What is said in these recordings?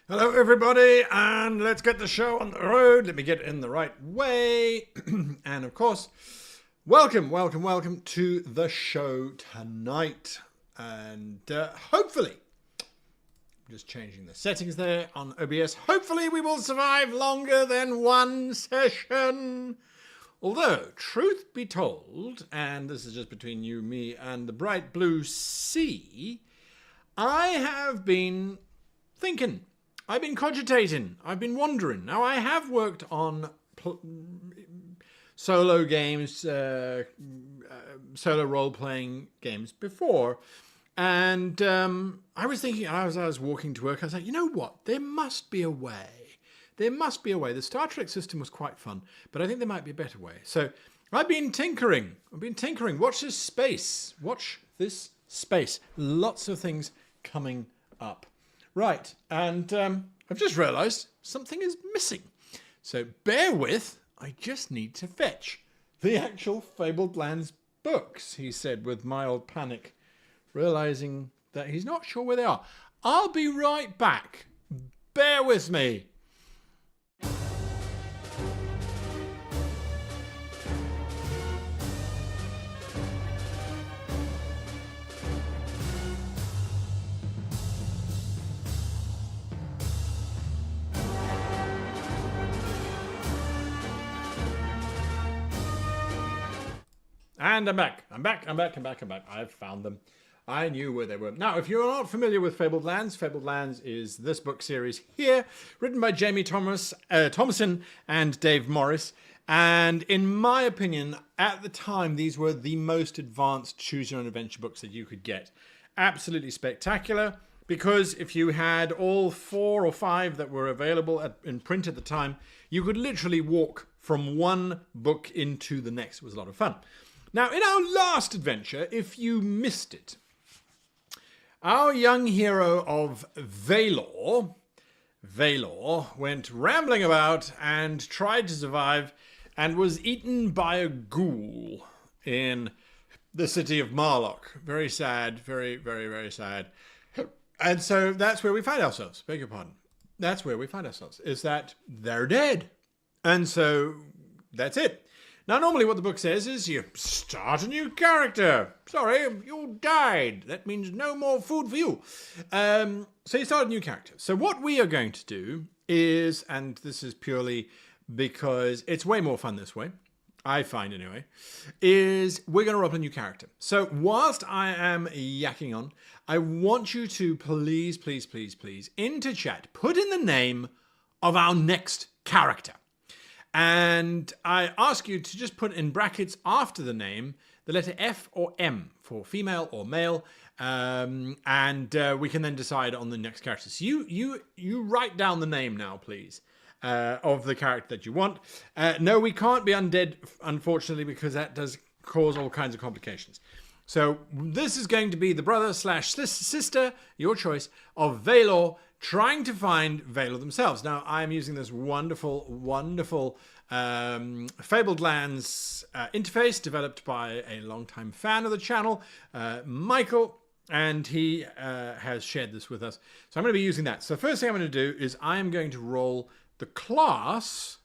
Hello, everybody, and let's get the show on the road. Let me get in the right way. And of course, welcome to the show tonight. And hopefully, I'm just changing the settings there on OBS. Hopefully, we will survive longer than one session. Although, truth be told, and this is just between you, me, and the bright blue sea, I have been thinking. I've been cogitating. I've been wondering. Now, I have worked on solo games, solo role-playing games before. And I was thinking, as I was walking to work, I was like, you know what? There must be a way. There must be a way. The Star Trek system was quite fun, but I think there might be a better way. So I've been tinkering. Watch this space. Watch this space. Lots of things coming up. Right, and I've just realised something is missing. So bear with, I just need to fetch the actual Fabled Lands books, he said with mild panic, realising that he's not sure where they are. I'll be right back. Bear with me. And I'm back. I've found them. I knew where they were. Now, if you're not familiar with Fabled Lands is this book series here, written by Jamie Thomason and Dave Morris. And in my opinion, at the time, these were the most advanced choose-your-own-adventure books that you could get. Absolutely spectacular, because if you had all 4 or 5 that were available in print at the time, you could literally walk from one book into the next. It was a lot of fun. Now, in our last adventure, if you missed it, our young hero of Vaelor went rambling about and tried to survive and was eaten by a ghoul in the city of Marlock. Very sad, very, very, very sad. And so that's where we find ourselves. Beg your pardon. That's where we find ourselves, is that they're dead. And so that's it. Now, normally what the book says is you start a new character. Sorry, you died. That means no more food for you. So you start a new character. So what we are going to do is, and this is purely because it's way more fun this way, I find anyway, is we're going to roll up a new character. So whilst I am yakking on, I want you to please, into chat, put in the name of our next character. And I ask you to just put in brackets after the name the letter F or M for female or male, and we can then decide on the next character. So you write down the name now, please, of the character that you want. No, we can't be undead, unfortunately, because that does cause all kinds of complications. So this is going to be the brother/sister, your choice, of Vaelor, trying to find Vaelor themselves. Now, I'm using this wonderful Fabled Lands interface developed by a longtime fan of the channel, Michael, and he has shared this with us. So I'm going to be using that. So first thing I'm going to do is I am going to roll the class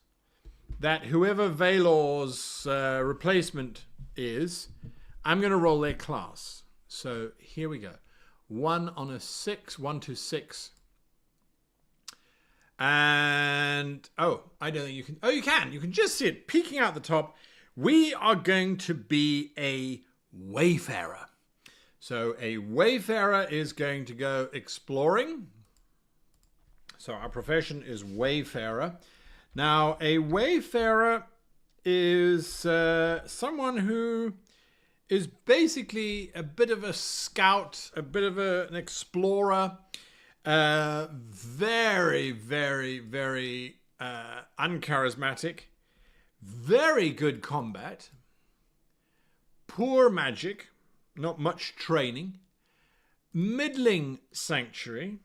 that whoever Vaelor's replacement is, I'm going to roll their class. So here we go. 1 on a 6, 1 to 6. And, I don't think you can. Oh, you can. You can just see it peeking out the top. We are going to be a wayfarer. So a wayfarer is going to go exploring. So our profession is wayfarer. Now, a wayfarer is someone who is basically a bit of a scout, a bit of an explorer. Very, very, very uncharismatic. Very good combat. Poor magic. Not much training. Middling sanctuary.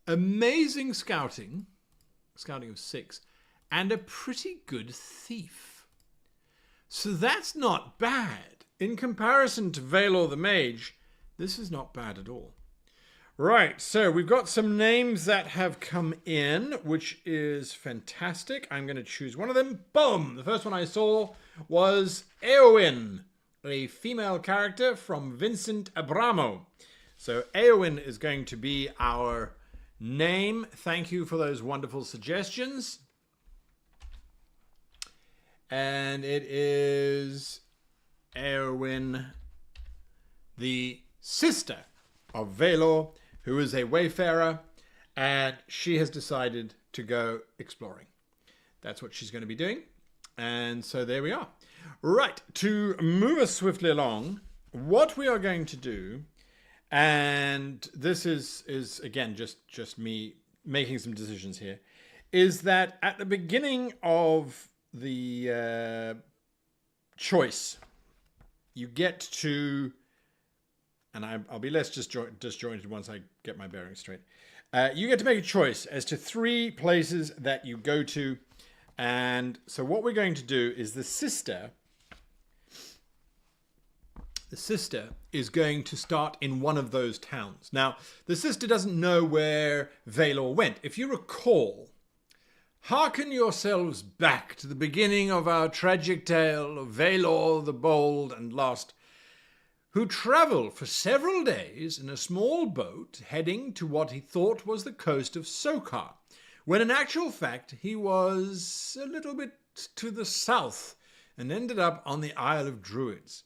Amazing scouting. Scouting of 6. And a pretty good thief. So that's not bad. In comparison to Vaelor the Mage, this is not bad at all. Right, so we've got some names that have come in, which is fantastic. I'm going to choose one of them. Boom! The first one I saw was Eowyn, a female character from Vincent Abramo. So Eowyn is going to be our name. Thank you for those wonderful suggestions. And it is Eowyn, the sister of Vaelor, who is a wayfarer, and she has decided to go exploring. That's what she's going to be doing. And so there we are. Right, to move us swiftly along, what we are going to do, and this is again just me making some decisions here, is that at the beginning of the choice, you get to, and I'll be less disjointed once I get my bearings straight. You get to make a choice as to 3 places that you go to. And so what we're going to do is the sister is going to start in one of those towns. Now, the sister doesn't know where Vaelor went. If you recall, hearken yourselves back to the beginning of our tragic tale of Vaelor the Bold and Lost, who travelled for several days in a small boat heading to what he thought was the coast of Sokar, when in actual fact he was a little bit to the south and ended up on the Isle of Druids.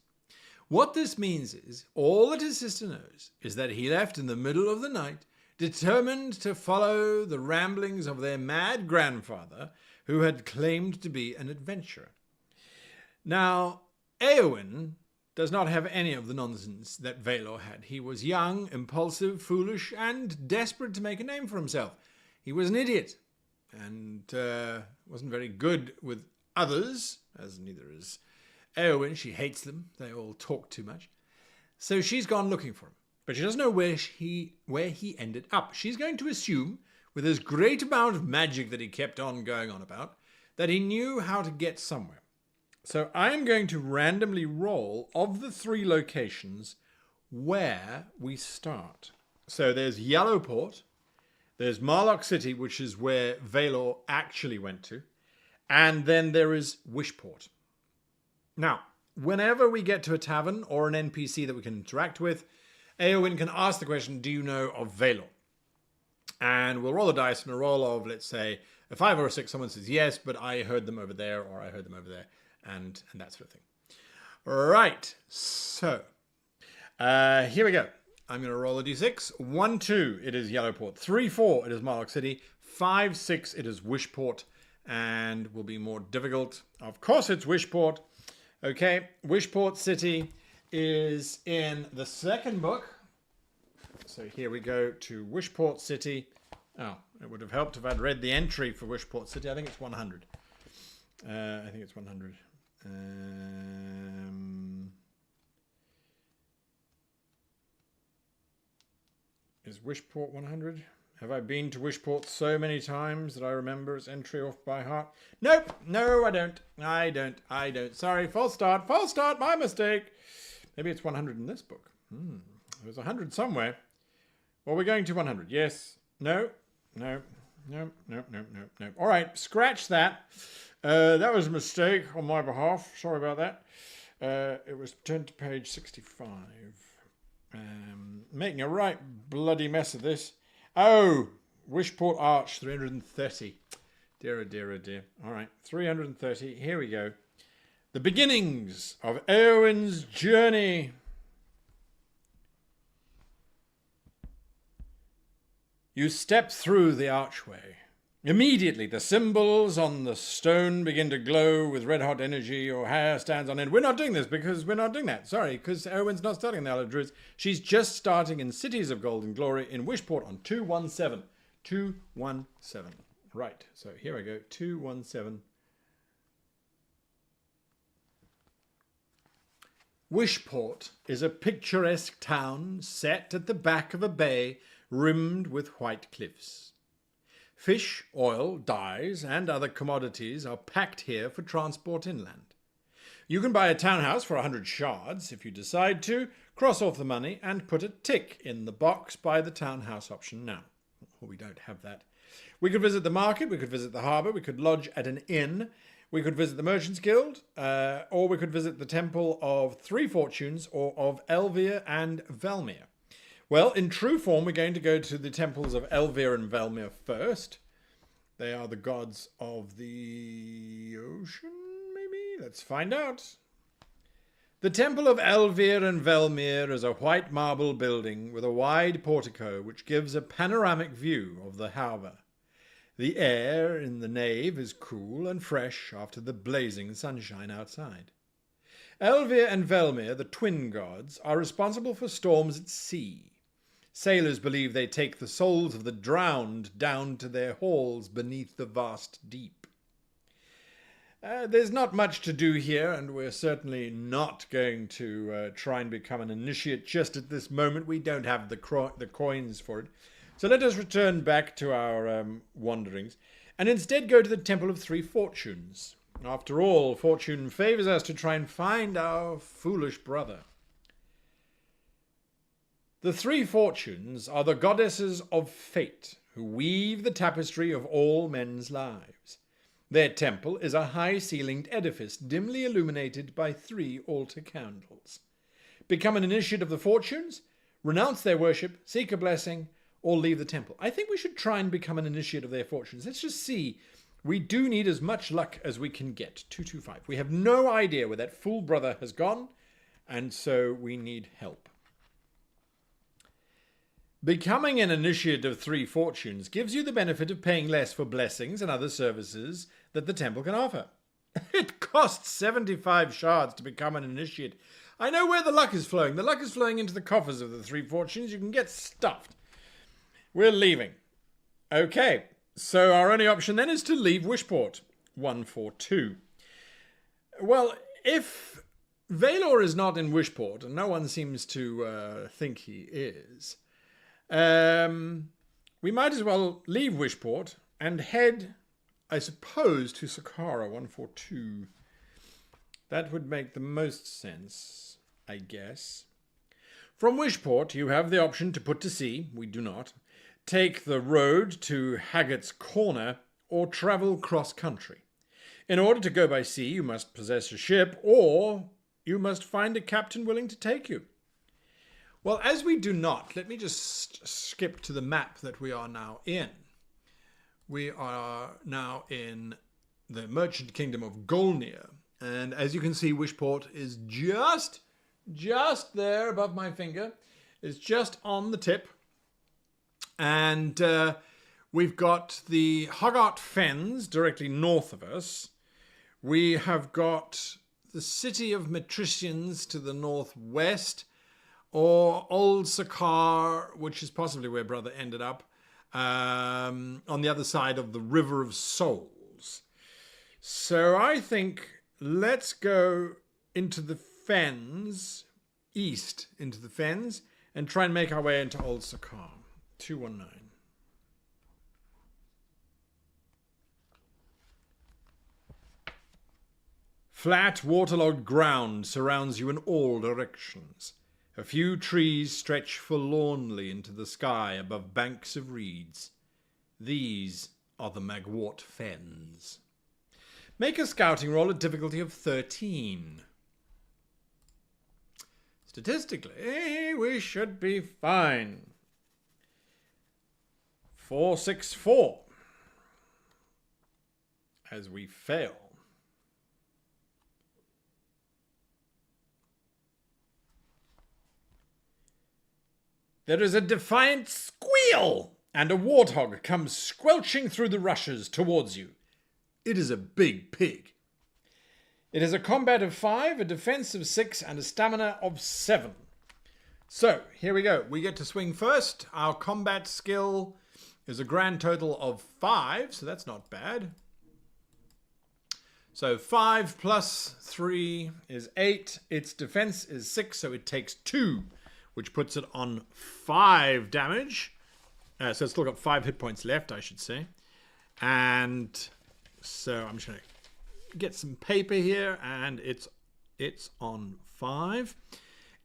What this means is, all that his sister knows is that he left in the middle of the night, determined to follow the ramblings of their mad grandfather, who had claimed to be an adventurer. Now, Eowyn does not have any of the nonsense that Vaelor had. He was young, impulsive, foolish, and desperate to make a name for himself. He was an idiot, and wasn't very good with others, as neither is Eowyn. She hates them. They all talk too much. So she's gone looking for him, but she doesn't know where he ended up. She's going to assume, with his great amount of magic that he kept on going on about, that he knew how to get somewhere. So I am going to randomly roll of the 3 locations where we start. So there's Yellowport, there's Marlock City, which is where Vaelor actually went to, and then there is Wishport. Now, whenever we get to a tavern or an NPC that we can interact with, Eowyn can ask the question, do you know of Vaelor? And we'll roll the dice and a roll of, let's say, a 5 or a 6. Someone says yes, but I heard them over there, or I heard them over there. And that sort of thing. Right, so here we go. I'm going to roll a d6. 1, 2, it is Yellowport. 3, 4, it is Marlock City. 5, 6, it is Wishport, and will be more difficult. Of course, it's Wishport. Okay, Wishport City is in the second book. So here we go to Wishport City. Oh, it would have helped if I'd read the entry for Wishport City. I think it's 100. I think it's 100. Is Wishport 100? Have I been to Wishport so many times that I remember its entry off by heart? Nope, no, I don't. I don't. Sorry, false start, my mistake. Maybe it's 100 in this book. There's 100 somewhere. Well, we're going to 100. Yes. No. All right, scratch that. That was a mistake on my behalf. Sorry about that. It was turned to page 65. Making a right bloody mess of this. Oh, Wishport Arch, 330. Dear, oh dear, oh dear. All right, 330. Here we go. The beginnings of Eowyn's journey. You step through the archway. Immediately, the symbols on the stone begin to glow with red-hot energy. Your hair stands on end. We're not doing this because we're not doing that. Sorry, because Eowyn's not starting in the Isle of Druids. She's just starting in Cities of Gold and Glory in Wishport on 217. 217. Right, so here I go. 217. Wishport is a picturesque town set at the back of a bay rimmed with white cliffs. Fish, oil, dyes, and other commodities are packed here for transport inland. You can buy a townhouse for 100 shards if you decide to, cross off the money and put a tick in the box by the townhouse option now. We don't have that. We could visit the market, we could visit the harbour, we could lodge at an inn, we could visit the Merchants Guild, or we could visit the Temple of Three Fortunes or of Elvir and Vaelor. Well, in true form, we're going to go to the temples of Elvir and Vaelor first. They are the gods of the ocean, maybe? Let's find out. The Temple of Elvir and Vaelor is a white marble building with a wide portico which gives a panoramic view of the harbour. The air in the nave is cool and fresh after the blazing sunshine outside. Elvir and Vaelor, the twin gods, are responsible for storms at sea. Sailors believe they take the souls of the drowned down to their halls beneath the vast deep. There's not much to do here, and we're certainly not going to try and become an initiate just at this moment. We don't have the coins for it. So let us return back to our wanderings, and instead go to the Temple of Three Fortunes. After all, fortune favours us to try and find our foolish brother. The Three Fortunes are the goddesses of fate, who weave the tapestry of all men's lives. Their temple is a high-ceilinged edifice dimly illuminated by 3 altar candles. Become an initiate of the fortunes, renounce their worship, seek a blessing, or leave the temple. I think we should try and become an initiate of their fortunes. Let's just see. We do need as much luck as we can get. 225. We have no idea where that fool brother has gone, and so we need help. Becoming an initiate of Three Fortunes gives you the benefit of paying less for blessings and other services that the temple can offer. It costs 75 shards to become an initiate. I know where the luck is flowing. The luck is flowing into the coffers of the Three Fortunes. You can get stuffed. We're leaving. Okay, so our only option then is to leave Wishport. 142. Well, if Vaelor is not in Wishport, and no one seems to think he is, we might as well leave Wishport and head, I suppose, to Saqqara. 142. That would make the most sense, I guess. From Wishport, you have the option to put to sea. We do not. Take the road to Haggart's Corner or travel cross-country. In order to go by sea, you must possess a ship, or you must find a captain willing to take you. Well, as we do not, let me just skip to the map that we are now in. We are now in the merchant kingdom of Golnir. And as you can see, Wishport is just there above my finger. It's just on the tip. And we've got the Hoggart Fens directly north of us. We have got the city of Matricians to the northwest, or Old Saqqara, which is possibly where Brother ended up, on the other side of the River of Souls. So I think let's go into the Fens, east into the Fens, and try and make our way into Old Saqqara. 219. Flat, waterlogged ground surrounds you in all directions. A few trees stretch forlornly into the sky above banks of reeds. These are the Magwort Fens. Make a scouting roll at difficulty of 13. Statistically, we should be fine. 464. As we fail. There is a defiant squeal, and a warthog comes squelching through the rushes towards you. It is a big pig. It has a combat of 5, a defense of 6, and a stamina of 7. So, here we go. We get to swing first. Our combat skill is a grand total of 5, so that's not bad. So 5 plus 3 is 8. Its defense is 6, so it takes 2, which puts it on 5 damage. So it's still got 5 hit points left, I should say. And so I'm just going to get some paper here, and it's on 5.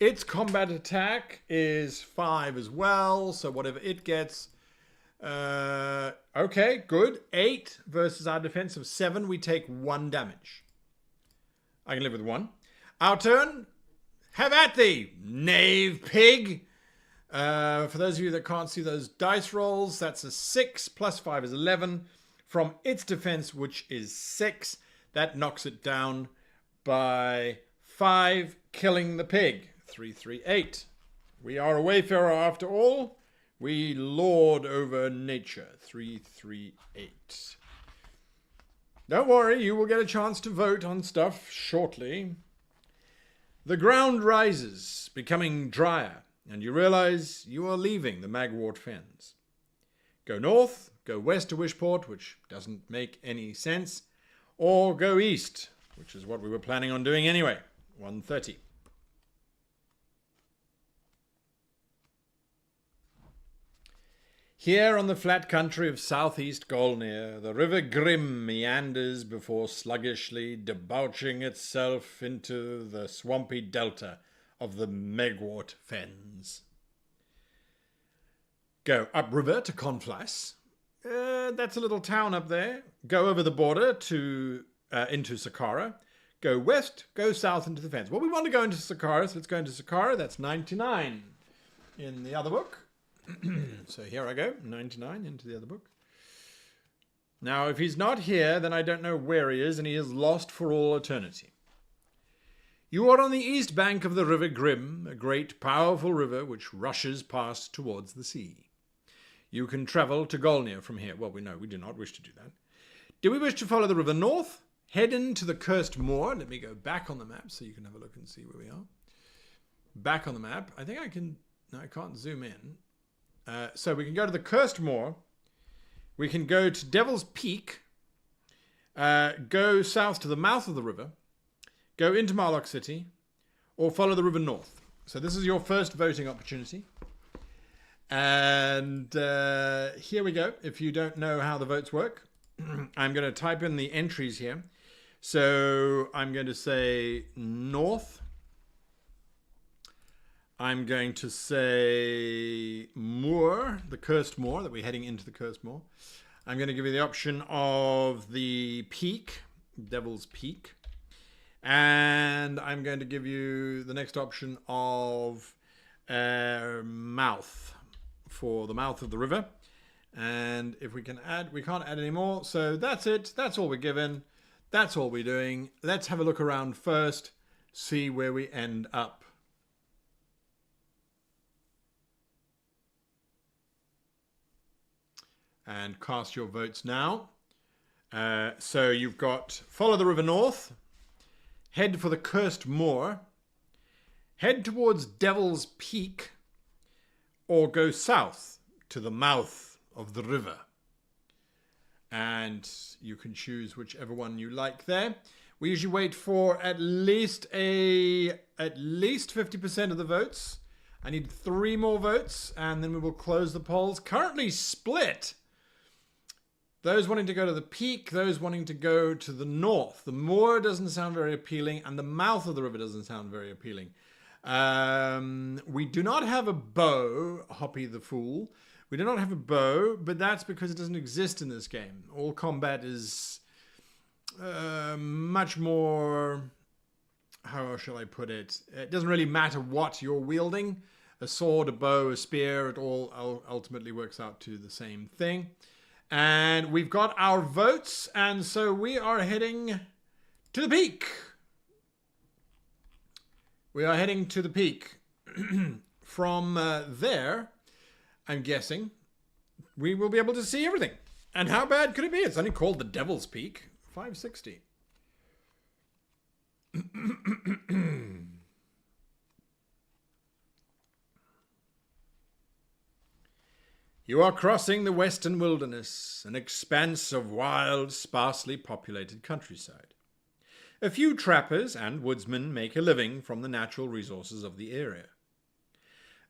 Its combat attack is 5 as well, so whatever it gets. Okay, good. 8 versus our defense of 7. We take 1 damage. I can live with 1. Our turn. Have at thee, knave pig. For those of you that can't see those dice rolls, that's a 6 plus 5 is 11. From its defense, which is 6, that knocks it down by 5, killing the pig. 3, 3, 8. We are a wayfarer after all. We lord over nature. 3, 3, 8. Don't worry, you will get a chance to vote on stuff shortly. The ground rises, becoming drier, and you realize you are leaving the Magwort Fens. Go north, go west to Wishport, which doesn't make any sense, or go east, which is what we were planning on doing anyway. 1:30. Here on the flat country of southeast Golnir, the River Grim meanders before sluggishly debauching itself into the swampy delta of the Megwort Fens. Go upriver to Conflass. That's a little town up there. Go over the border to into Saqqara. Go west, go south into the Fens. Well, we want to go into Saqqara, so let's go into Saqqara. That's 99 in the other book. So here I go, 99 into the other book. Now, if he's not here, then I don't know where he is, and he is lost for all eternity. You are on the east bank of the River Grim, a great, powerful river which rushes past towards the sea. You can travel to Golnir from here. Well, we do not wish to do that. Do we wish to follow the river north? Head into the Cursed Moor. Let me go back on the map so you can have a look and see where we are. Back on the map. I think I can... No, I can't zoom in. So we can go to the Cursed Moor. We can go to Devil's Peak. Go south to the mouth of the river. Go into Marlock City. Or follow the river north. So this is your first voting opportunity. And here we go. If you don't know how the votes work, I'm going to type in the entries here. So I'm going to say north. I'm going to say moor, the Cursed Moor, that we're heading into the Cursed Moor. I'm going to give you the option of the peak, Devil's Peak. And I'm going to give you the next option of mouth, for the mouth of the river. And if we can add, we can't add any more. So that's it. That's all we're given. That's all we're doing. Let's have a look around first, see where we end up. And cast your votes now. So you've got follow the river north, head for the Cursed Moor, head towards Devil's Peak, or go south to the mouth of the river. And you can choose whichever one you like there. We usually wait for at least 50% of the votes. I need 3 more votes, and then we will close the polls. Currently split. Those wanting to go to the peak, those wanting to go to the north. The moor doesn't sound very appealing, and the mouth of the river doesn't sound very appealing. We do not have a bow, Hoppy the Fool. We do not have a bow, but that's because it doesn't exist in this game. All combat is much more... How shall I put it? It doesn't really matter what you're wielding. A sword, a bow, a spear, it all ultimately works out to the same thing. And we've got our votes, and so we are heading to the peak. We are heading to the peak. From there, I'm guessing, we will be able to see everything. And how bad could it be? It's only called the Devil's Peak. 560. You are crossing the western wilderness, an expanse of wild, sparsely populated countryside. A few trappers and woodsmen make a living from the natural resources of the area.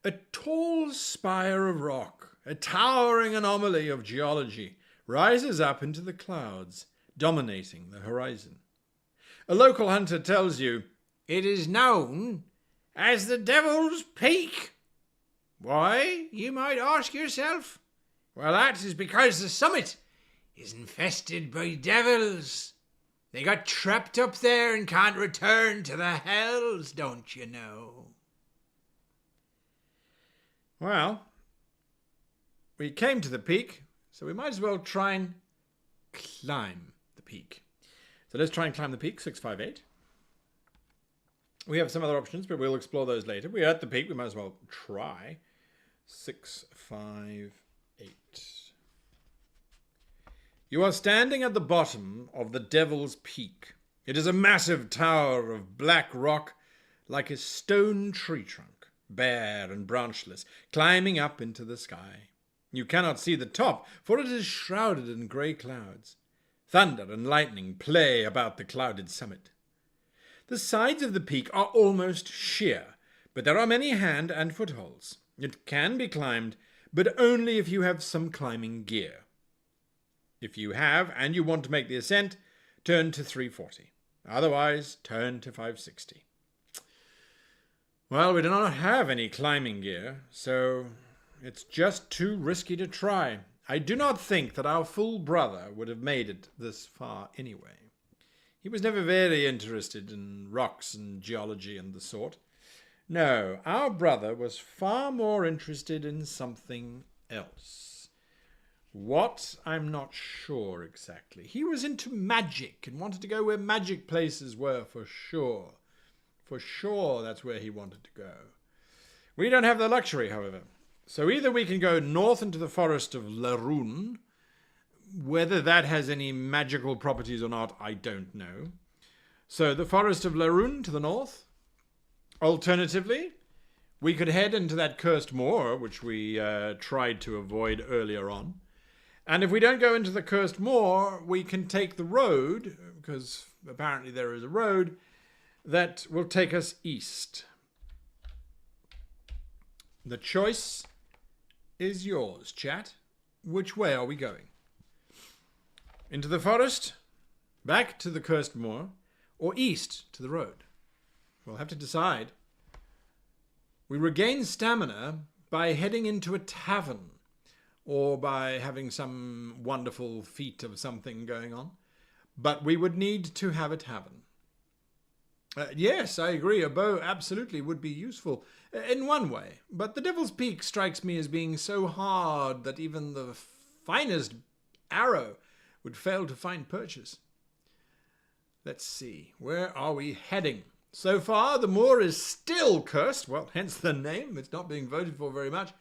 A tall spire of rock, a towering anomaly of geology, rises up into the clouds, dominating the horizon. A local hunter tells you, "It is known as the Devil's Peak? Why, you might ask yourself? Well, that is because the summit is infested by devils. They got trapped up there and can't return to the hells, don't you know? Well, we came to the peak, so we might as well try and climb the peak. So let's try and climb the peak, 658. We have some other options, but we'll explore those later. We're at the peak, we might as well try. 658. You are standing at the bottom of the Devil's Peak. It is a massive tower of black rock, like a stone tree trunk, bare and branchless, climbing up into the sky. You cannot see the top, for it is shrouded in grey clouds. Thunder and lightning play about the clouded summit. The sides of the peak are almost sheer, but there are many hand and footholds. It can be climbed, but only if you have some climbing gear. If you have, and you want to make the ascent, turn to 340. Otherwise, turn to 560. Well, we do not have any climbing gear, so it's just too risky to try. I do not think that our full brother would have made it this far anyway. He was never very interested in rocks and geology and the sort. No, our brother was far more interested in something else. What? I'm not sure exactly. He was into magic and wanted to go where magic places were for sure. For sure, that's where he wanted to go. We don't have the luxury, however. So either we can go north into the forest of Laroon. Whether that has any magical properties or not, I don't know. So the forest of Laroon to the north. Alternatively, we could head into that cursed moor, which we tried to avoid earlier on. And if we don't go into the cursed moor, we can take the road, because apparently there is a road, that will take us east. The choice is yours, chat. Which way are we going? Into the forest, back to the cursed moor, or east to the road? We'll have to decide. We regain stamina by heading into a tavern, or by having some wonderful feat of something going on. But we would need to have a tavern. Yes, I agree. A bow absolutely would be useful in one way. But the Devil's Peak strikes me as being so hard that even the finest arrow would fail to find purchase. Let's see. Where are we heading? So far, the moor is still cursed. Well, hence the name. It's not being voted for very much.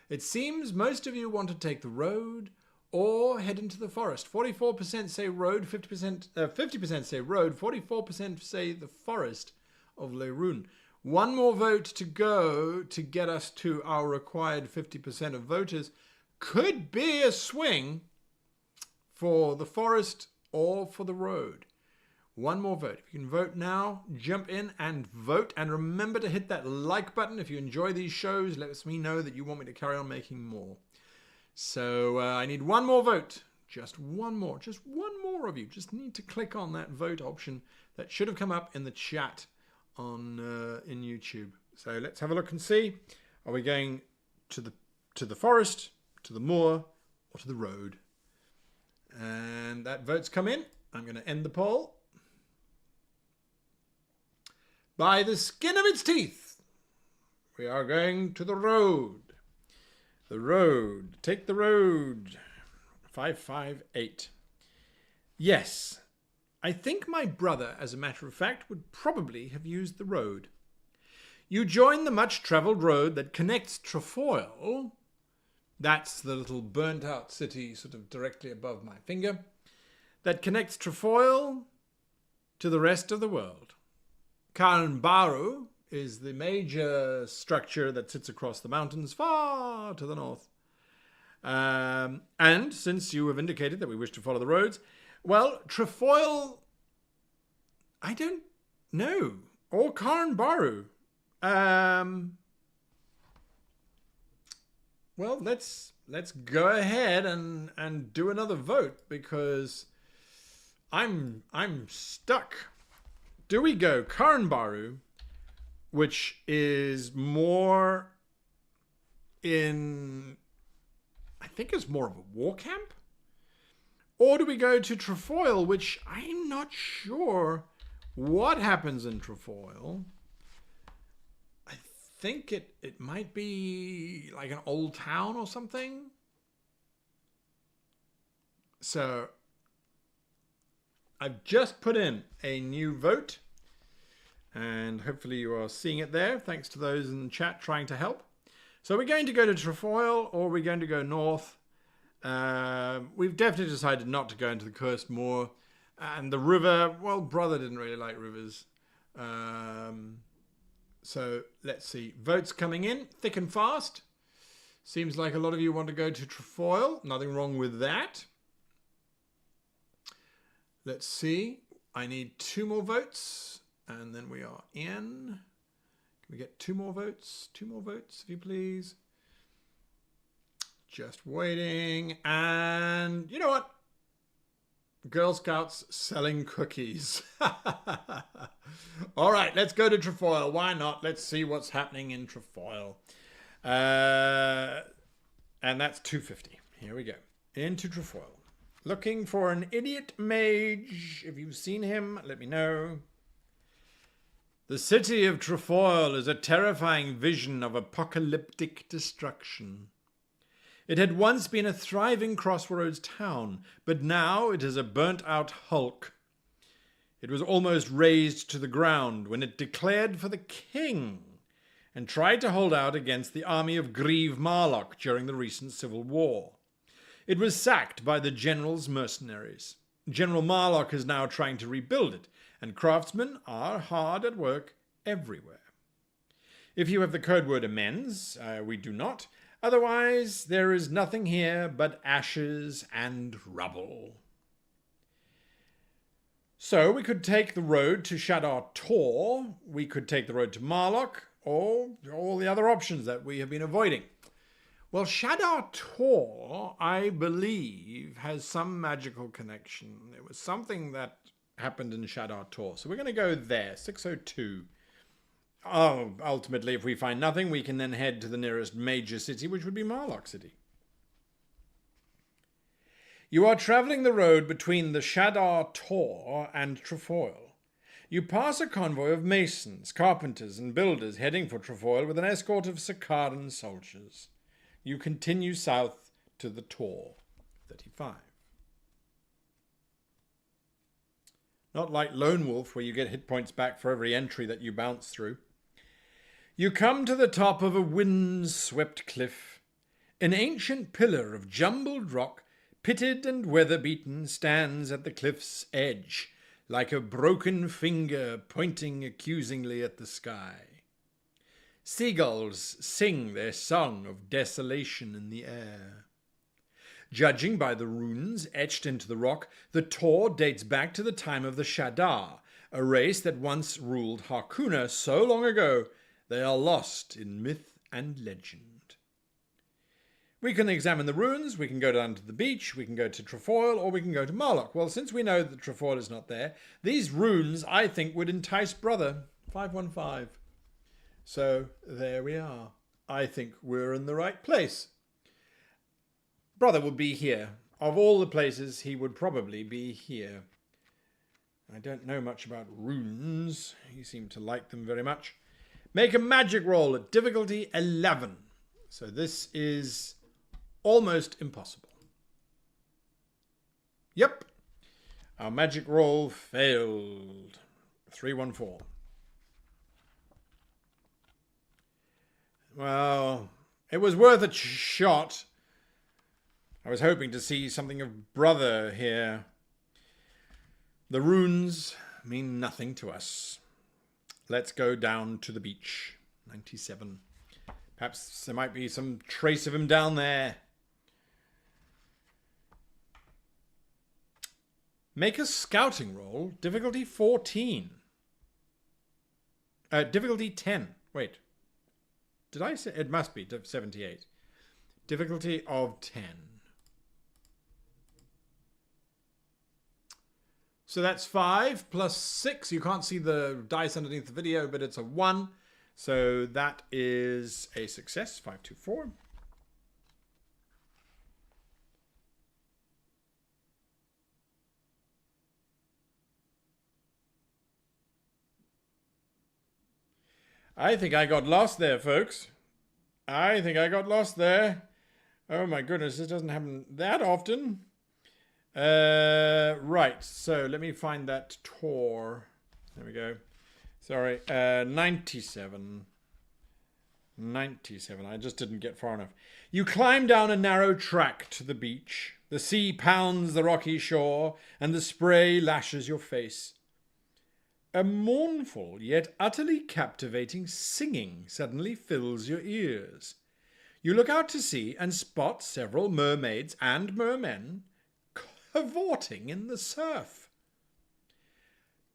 It seems most of you want to take the road or head into the forest. 44% say road, 50% say road, 44% say the forest of Laroon. One more vote to go to get us to our required 50% of voters. Could be a swing for the forest or for the road. One more vote. If you can vote now, jump in and vote. And remember to hit that like button if you enjoy these shows. Let me know that you want me to carry on making more. So I need one more vote. Just one more. Just one more of you. Just need to click on that vote option that should have come up in the chat on in YouTube. So let's have a look and see. Are we going to the forest, to the moor, or to the road? And that vote's come in. I'm going to end the poll. By the skin of its teeth, we are going to the road. The road. Take the road. 558. Yes, I think my brother, as a matter of fact, would probably have used the road. You join the much-travelled road that connects Trefoil. That's the little burnt-out city sort of directly above my finger. That connects Trefoil to the rest of the world. Karanbaru is the major structure that sits across the mountains far to the north. And since you have indicated that we wish to follow the roads, well, Trefoil, I don't know, or Karanbaru. Well, let's go ahead and do another vote because I'm stuck. Do we go Karanbaru which is more in, I think it's more of a war camp? Or do we go to Trefoil, which I'm not sure what happens in Trefoil. I think it might be like an old town or something. So I've just put in a new vote, and hopefully you are seeing it there. Thanks to those in the chat trying to help. So we're going to go to Trefoil, or we're going to go north. We've definitely decided not to go into the Cursed Moor. And the river, well, brother didn't really like rivers. So let's see. Votes coming in thick and fast. Seems like a lot of you want to go to Trefoil. Nothing wrong with that. Let's see. I need 2 more votes. And then we are in. Can we get 2 more votes? 2 more votes, if you please. Just waiting. And you know what? Girl Scouts selling cookies. All right, let's go to Trefoil. Why not? Let's see what's happening in Trefoil. And that's 250. Here we go. Into Trefoil. Looking for an idiot mage. If you've seen him, let me know. The city of Trefoil is a terrifying vision of apocalyptic destruction. It had once been a thriving crossroads town, but now it is a burnt-out hulk. It was almost razed to the ground when it declared for the king and tried to hold out against the army of Grieve Marlock during the recent civil war. It was sacked by the general's mercenaries. General Marlock is now trying to rebuild it, and craftsmen are hard at work everywhere. If you have the code word amends, we do not. Otherwise, there is nothing here but ashes and rubble. So we could take the road to Shadar Tor, we could take the road to Marlock, or all the other options that we have been avoiding. Well, Shadar Tor, I believe, has some magical connection. It was something that happened in Shadar Tor. So we're going to go there, 602. Oh, ultimately, if we find nothing, we can then head to the nearest major city, which would be Marlock City. You are traveling the road between the Shadar Tor and Trefoil. You pass a convoy of masons, carpenters, and builders heading for Trefoil with an escort of Sakaran soldiers. You continue south to the Tor, 35. Not like Lone Wolf, where you get hit points back for every entry that you bounce through. You come to the top of a wind-swept cliff. An ancient pillar of jumbled rock, pitted and weather-beaten, stands at the cliff's edge, like a broken finger pointing accusingly at the sky. Seagulls sing their song of desolation in the air. Judging by the runes etched into the rock, the Tor dates back to the time of the Shadar, a race that once ruled Harkuna so long ago they are lost in myth and legend. We can examine the ruins, we can go down to the beach, we can go to Trefoil, or we can go to Marlock. Well, since we know that Trefoil is not there, these runes, I think, would entice Brother. 515. So, there we are. I think we're in the right place. Brother would be here. Of all the places, he would probably be here. I don't know much about runes. He seemed to like them very much. Make a magic roll at difficulty 11. So this is almost impossible. Yep. Our magic roll failed. 314. Well, it was worth a shot. I was hoping to see something of Brother here. The runes mean nothing to us. Let's go down to the beach. 97. Perhaps there might be some trace of him down there. Make a scouting roll. Difficulty 14. Difficulty 10. Wait. Did I say? It must be 78. Difficulty of 10. So that's 5 plus 6. You can't see the dice underneath the video, but it's a 1. So that is a success, 524. I think I got lost there, folks. I think I got lost there. Oh my goodness, this doesn't happen that often. Right, so let me find that tour. There we go. Sorry, 97. 97, I just didn't get far enough. You climb down a narrow track to the beach. The sea pounds the rocky shore, and the spray lashes your face. A mournful yet utterly captivating singing suddenly fills your ears. You look out to sea and spot several mermaids and mermen cavorting in the surf.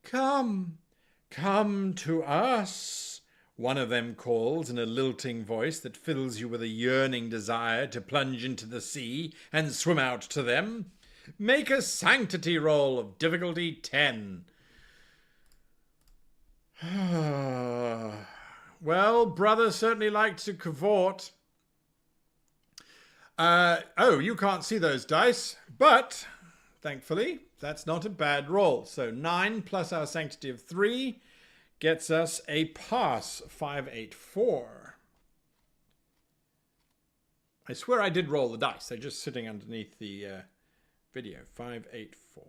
Come, come to us, one of them calls in a lilting voice that fills you with a yearning desire to plunge into the sea and swim out to them. Make a sanctity roll of difficulty 10. Well, brother certainly liked to cavort. Oh, you can't see those dice, but thankfully that's not a bad roll. So 9 plus our sanctity of 3 gets us a pass, 584. I swear I did roll the dice. They're just sitting underneath the video. 584.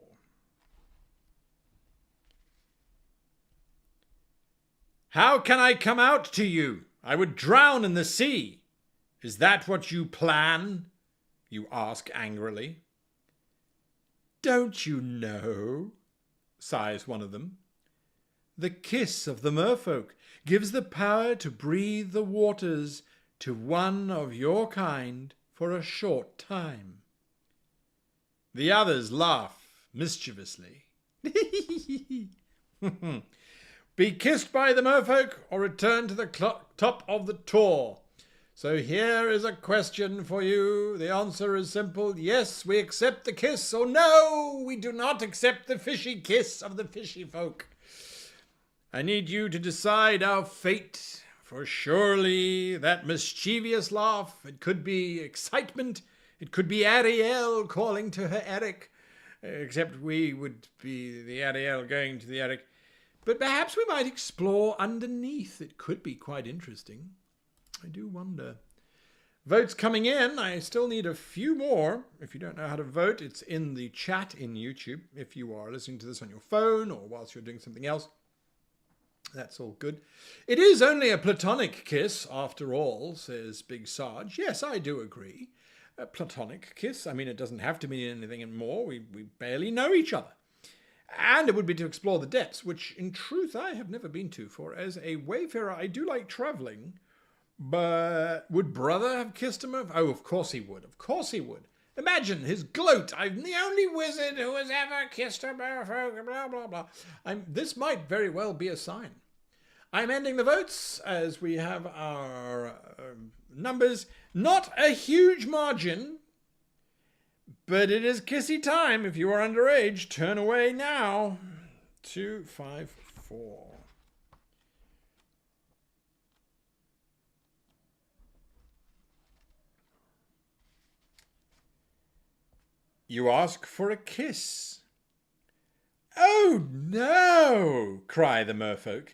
How can I come out to you? I would drown in the sea. Is that what you plan? You ask angrily. Don't you know? Sighs one of them. The kiss of the merfolk gives the power to breathe the waters to one of your kind for a short time. The others laugh mischievously. Be kissed by the merfolk or return to the top of the tour. So here is a question for you. The answer is simple. Yes, we accept the kiss, or no, we do not accept the fishy kiss of the fishy folk. I need you to decide our fate, for surely that mischievous laugh, it could be excitement, it could be Ariel calling to her Eric, except we would be the Ariel going to the Eric. But perhaps we might explore underneath. It could be quite interesting. I do wonder. Votes coming in. I still need a few more. If you don't know how to vote, it's in the chat in YouTube. If you are listening to this on your phone or whilst you're doing something else, that's all good. It is only a platonic kiss, after all, says Big Sarge. Yes, I do agree. A platonic kiss. I mean, it doesn't have to mean anything more. We barely know each other. And it would be to explore the depths, which in truth I have never been to, for as a wayfarer I do like travelling. But would brother have kissed him? Oh, of course he would. Of course he would. Imagine his gloat. I'm the only wizard who has ever kissed a merfolk, blah, blah, blah. This might very well be a sign. I'm ending the votes as we have our numbers. Not a huge margin, but it is kissy time. If you are underage, turn away now. 254. You ask for a kiss. Oh no, cry the merfolk.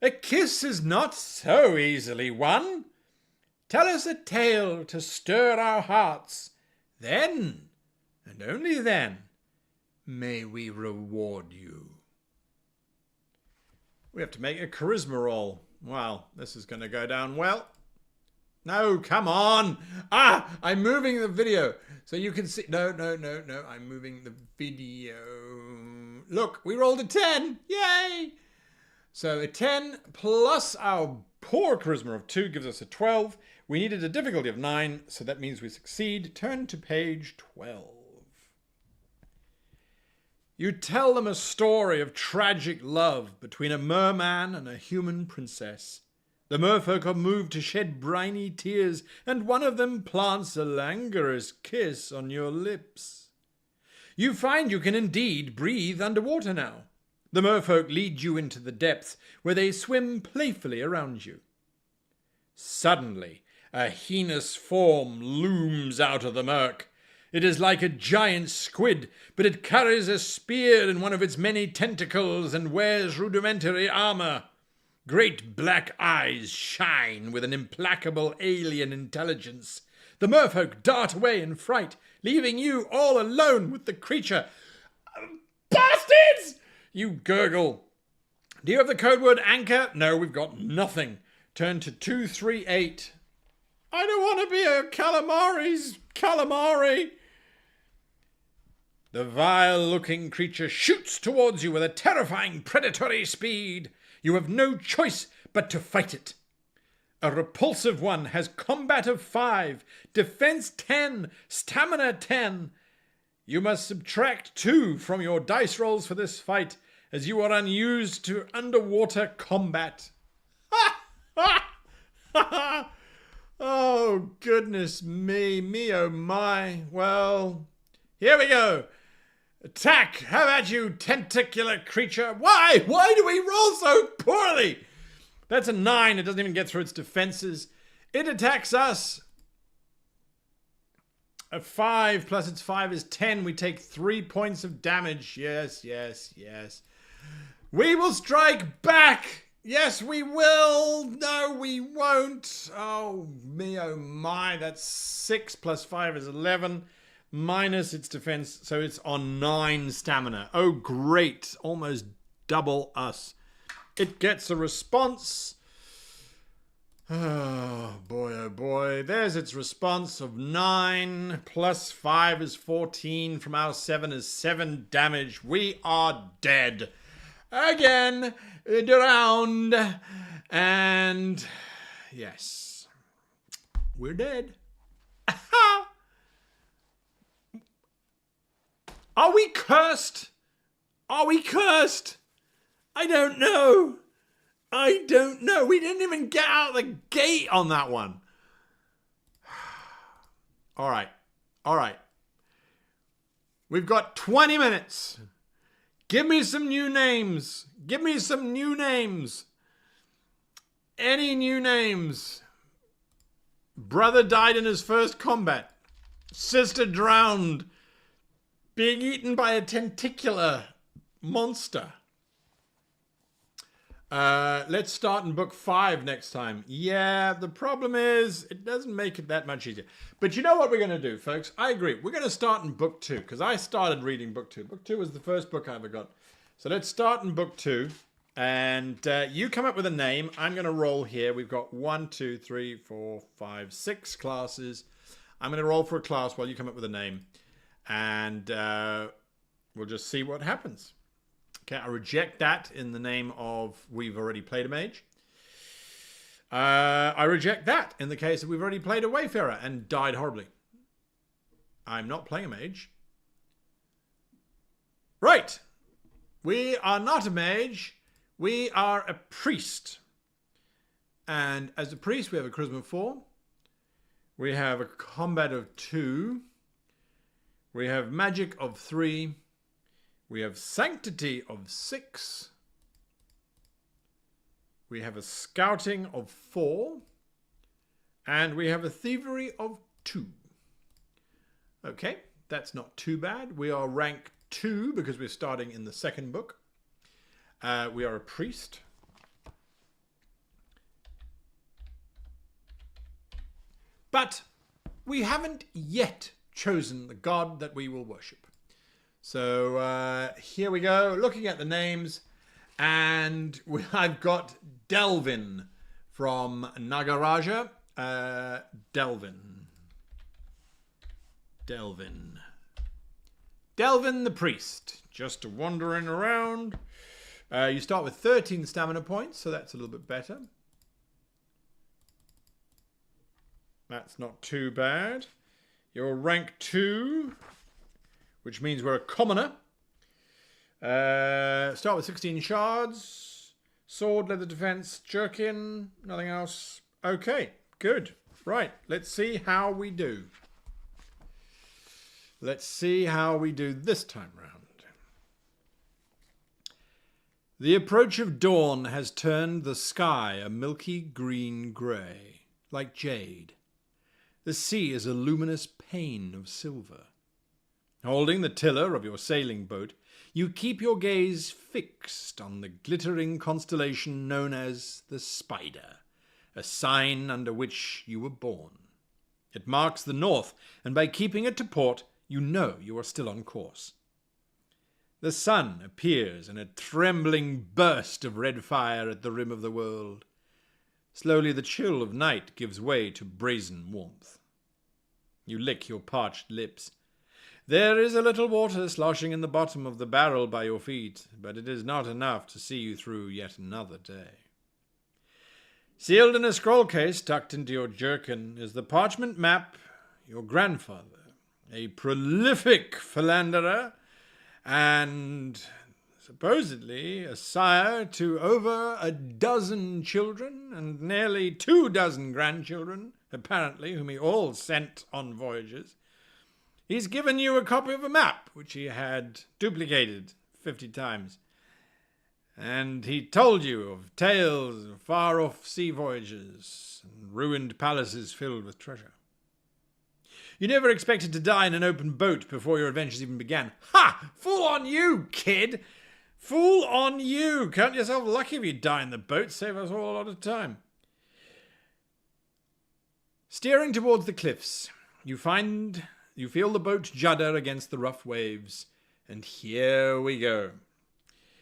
A kiss is not so easily won. Tell us a tale to stir our hearts. Then, and only then, may we reward you. We have to make a charisma roll. Well, this is going to go down well. No, come on. I'm moving the video so you can see. No. I'm moving the video. Look, we rolled a 10. Yay. So a 10 plus our poor charisma of 2 gives us a 12. We needed a difficulty of 9, so that means we succeed. Turn to page 12. You tell them a story of tragic love between a merman and a human princess. The merfolk are moved to shed briny tears, and one of them plants a languorous kiss on your lips. You find you can indeed breathe underwater now. The merfolk lead you into the depths, where they swim playfully around you. Suddenly, a heinous form looms out of the murk. It is like a giant squid, but it carries a spear in one of its many tentacles and wears rudimentary armor. Great black eyes shine with an implacable alien intelligence. The merfolk dart away in fright, leaving you all alone with the creature. Bastards! You gurgle. Do you have the code word anchor? No, we've got nothing. Turn to 238. I don't want to be a calamari's calamari. The vile-looking creature shoots towards you with a terrifying predatory speed. You have no choice but to fight it. A repulsive one has combat of 5, defense 10, stamina 10. You must subtract 2 from your dice rolls for this fight, as you are unused to underwater combat. Oh, goodness me, oh my. Well, here we go. Attack! How about you, tentacular creature? Why? Why do we roll so poorly? That's a 9. It doesn't even get through its defenses. It attacks us. A 5 plus its 5 is 10. We take 3 points of damage. Yes, yes, yes. We will strike back. Yes, we will. No, we won't. Oh, me, oh my. That's 6 plus 5 is 11. Minus its defense, so it's on 9 stamina. Oh, great. Almost double us. It gets a response. Oh, boy. There's its response of 9. Plus 5 is 14. From our 7 is 7 damage. We are dead. Again. Drowned. And yes. We're dead. Are we cursed? Are we cursed? I don't know. I don't know. We didn't even get out the gate on that one. All right. All right. We've got 20 minutes. Give me some new names. Give me some new names. Any new names? Brother died in his first combat. Sister drowned. Being eaten by a tentacular monster. Let's start in book 5 next time. Yeah, the problem is it doesn't make it that much easier. But you know what we're going to do, folks? I agree. We're going to start in book 2 because I started reading book 2. Book 2 was the first book I ever got. So let's start in book 2. And you come up with a name. I'm going to roll here. We've got 1, 2, 3, 4, 5, 6 classes. I'm going to roll for a class while you come up with a name. And we'll just see what happens. Okay, I reject that in the name of we've already played a mage. I reject that in the case that we've already played a wayfarer and died horribly. I'm not playing a mage. Right. We are not a mage. We are a priest. And as a priest, we have a charisma of 4. We have a combat of 2. We have magic of 3. We have sanctity of 6. We have a scouting of 4. And we have a thievery of 2. Okay, that's not too bad. We are rank 2 because we're starting in the second book. We are a priest. But we haven't yet chosen the god that we will worship. So here we go, looking at the names, and I've got Delvin from Nagaraja. Delvin the priest, just wandering around. You start with 13 stamina points, so that's a little bit better. That's not too bad. You're rank 2, which means we're a commoner. Start with 16 shards. Sword, leather defense, jerkin, nothing else. Okay, good. Right, let's see how we do. Let's see how we do this time round. The approach of dawn has turned the sky a milky green grey. like jade. The sea is a luminous pane of silver. Holding the tiller of your sailing boat, you keep your gaze fixed on the glittering constellation known as the Spider, a sign under which you were born. It marks the north, and by keeping it to port, you know you are still on course. The sun appears in a trembling burst of red fire at the rim of the world. Slowly the chill of night gives way to brazen warmth. You lick your parched lips. There is a little water sloshing in the bottom of the barrel by your feet, but it is not enough to see you through yet another day. Sealed in a scroll case tucked into your jerkin is the parchment map your grandfather, a prolific philanderer and supposedly a sire to over a dozen children and nearly 24 grandchildren, apparently, whom he all sent on voyages. He's given you a copy of a map, which he had duplicated 50 times. And he told you of tales of far-off sea voyages and ruined palaces filled with treasure. You never expected to die in an open boat before your adventures even began. Ha! Fool on you, kid! Fool on you! Count yourself lucky if you die in the boat. Save us all a lot of time. Steering towards the cliffs, you feel the boat judder against the rough waves. And here we go.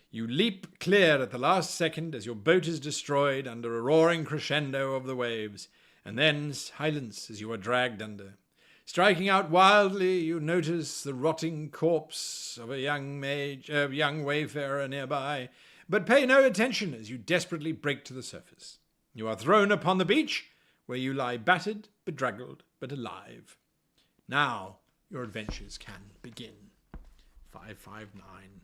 You leap clear at the last second as your boat is destroyed under a roaring crescendo of the waves, and then silence as you are dragged under. Striking out wildly, you notice the rotting corpse of a young wayfarer nearby, but pay no attention as you desperately break to the surface. You are thrown upon the beach, where you lie battered, bedraggled, but alive. Now your adventures can begin. 559.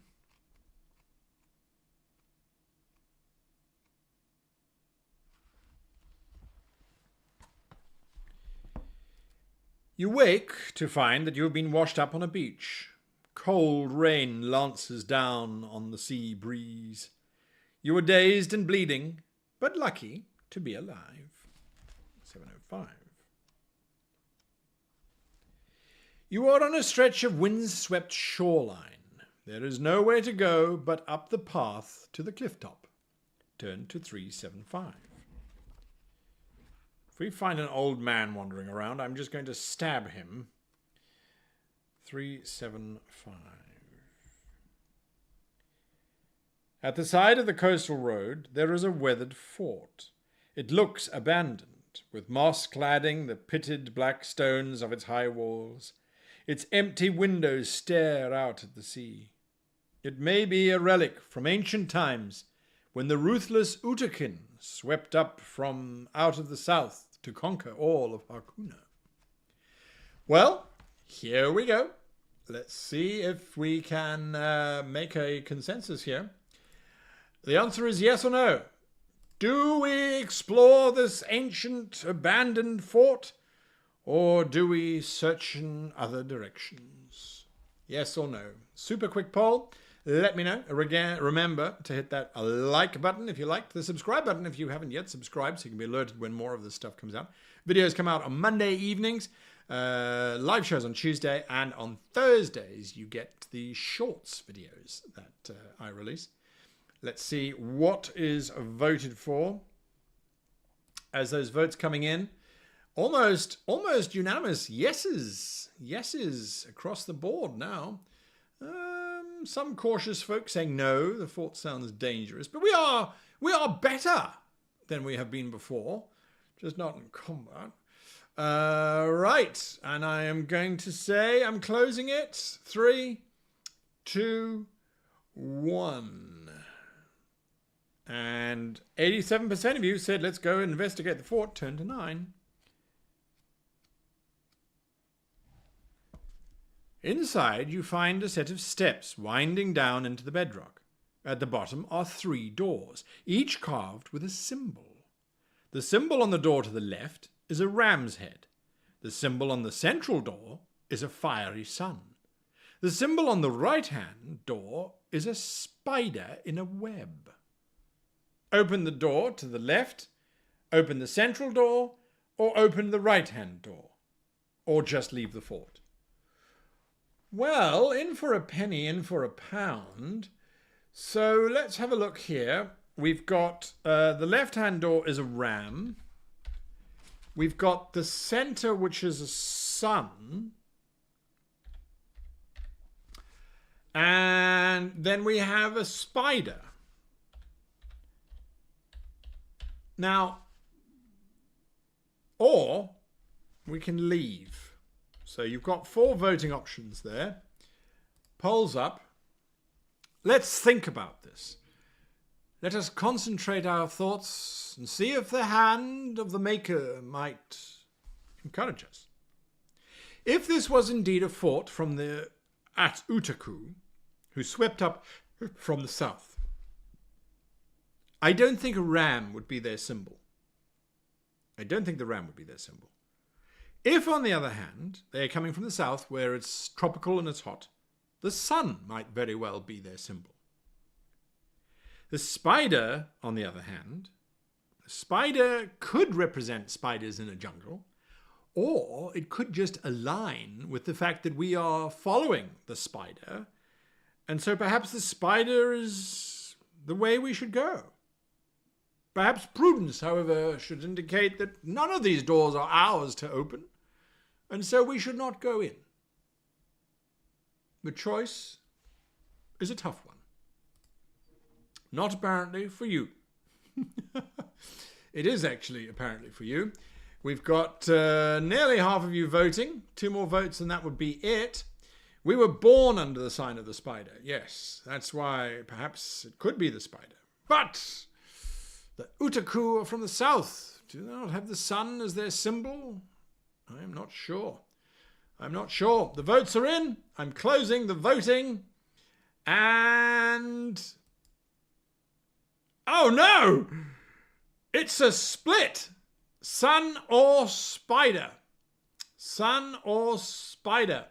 You wake to find that you have been washed up on a beach. Cold rain lances down on the sea breeze. You are dazed and bleeding, but lucky to be alive. 7:05. You are on a stretch of wind-swept shoreline. There is nowhere to go but up the path to the cliff top. Turn to 375. If we find an old man wandering around, I'm just going to stab him. 375. At the side of the coastal road, there is a weathered fort. It looks abandoned, with moss cladding the pitted black stones of its high walls. Its empty windows stare out at the sea. It may be a relic from ancient times, when the ruthless Utakin swept up from out of the south to conquer all of Harkuna. Well, here we go. Let's see if we can make a consensus here. The answer is yes or no. Do we explore this ancient abandoned fort, or do we search in other directions? Yes or no? Super quick poll. Let me know. Remember to hit that like button if you liked, the subscribe button if you haven't yet subscribed, so you can be alerted when more of this stuff comes out. Videos come out on Monday evenings, live shows on Tuesday, and on Thursdays you get the shorts videos that I release. Let's see what is voted for as those votes coming in. Almost unanimous yeses across the board now. Some cautious folks saying no, the fort sounds dangerous, but we are better than we have been before, just not in combat. Right, and I am going to say I'm closing it. 3, 2, 1. And 87% of you said let's go investigate the fort. Turn to 9. Inside, you find a set of steps winding down into the bedrock. At the bottom are 3 doors, each carved with a symbol. The symbol on the door to the left is a ram's head. The symbol on the central door is a fiery sun. The symbol on the right-hand door is a spider in a web. Open the door to the left, open the central door, or open the right-hand door, or just leave the fort? Well, in for a penny, in for a pound. So let's have a look here. We've got the left-hand door is a ram. We've got the center, which is a sun. And then we have a spider. Now, or we can leave. So you've got 4 voting options there. Polls up. Let's think about this. Let us concentrate our thoughts and see if the hand of the maker might encourage us. If this was indeed a fort from the Utaku, who swept up from the south, I don't think a ram would be their symbol. I don't think the ram would be their symbol. If, on the other hand, they are coming from the south where it's tropical and it's hot, the sun might very well be their symbol. The spider, on the other hand, the spider could represent spiders in a jungle, or it could just align with the fact that we are following the spider, and so perhaps the spider is the way we should go. Perhaps prudence, however, should indicate that none of these doors are ours to open, and so we should not go in. The choice is a tough one. Not apparently for you. It is actually apparently for you. We've got nearly half of you voting. 2 more votes and that would be it. We were born under the sign of the spider. Yes, that's why perhaps it could be the spider. But the Utaku are from the south. Do they not have the sun as their symbol? I'm not sure. I'm not sure. The votes are in. I'm closing the voting. And... oh no! It's a split. Sun or spider? Sun or spider?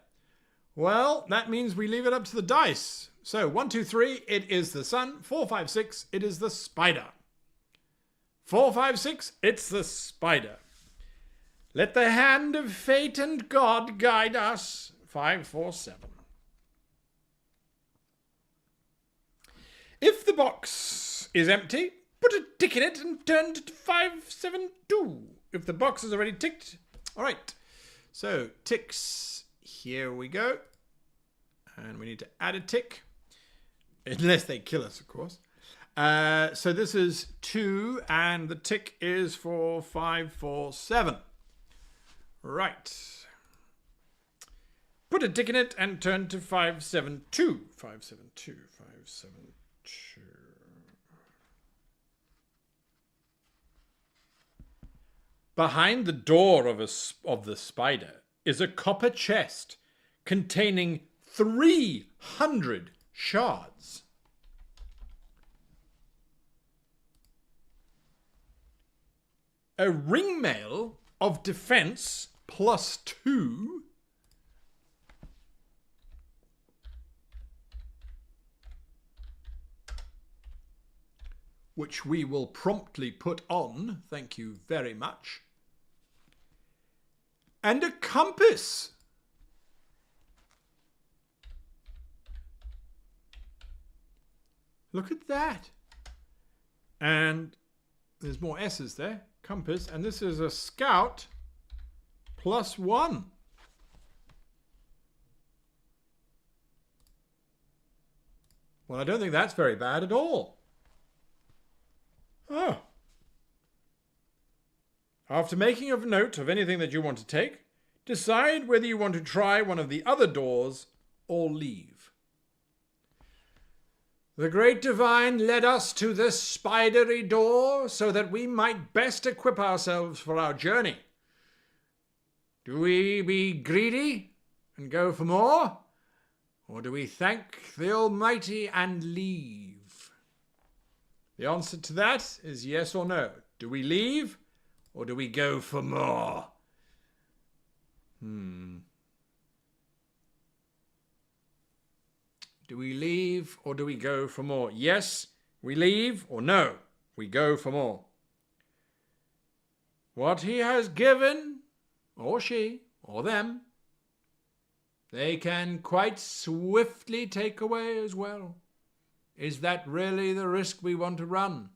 Well, that means we leave it up to the dice. So 1, 2, 3, it is the sun. 4, 5, 6, it is the spider. 4, 5, 6, it's the spider. Let the hand of fate and God guide us. 5, 4, 7. If the box is empty, put a tick in it and turn to 5, 7, 2. If the box is already ticked. All right. So ticks. Here we go. And we need to add a tick. Unless they kill us, of course. So this is 2. And the tick is for 5, 4, 7. Right. Put a tick in it and turn to 5, 7, 2. 5, 7, 2. 5, 7, 2. Behind the door of the spider is a copper chest containing 300 shards. A ringmail of defense +2. Which we will promptly put on, thank you very much. And a compass. Look at that. And there's more S's there. Compass. And this is a scout +1. Well, I don't think that's very bad at all. Oh. After making a note of anything that you want to take, decide whether you want to try one of the other doors or leave. The great divine led us to this spidery door so that we might best equip ourselves for our journey. Do we be greedy and go for more? Or do we thank the Almighty and leave? The answer to that is yes or no. Do we leave or do we go for more? Do we leave or do we go for more? Yes, we leave, or no, we go for more. What he has given, or she, or them, they can quite swiftly take away as well. Is that really the risk we want to run?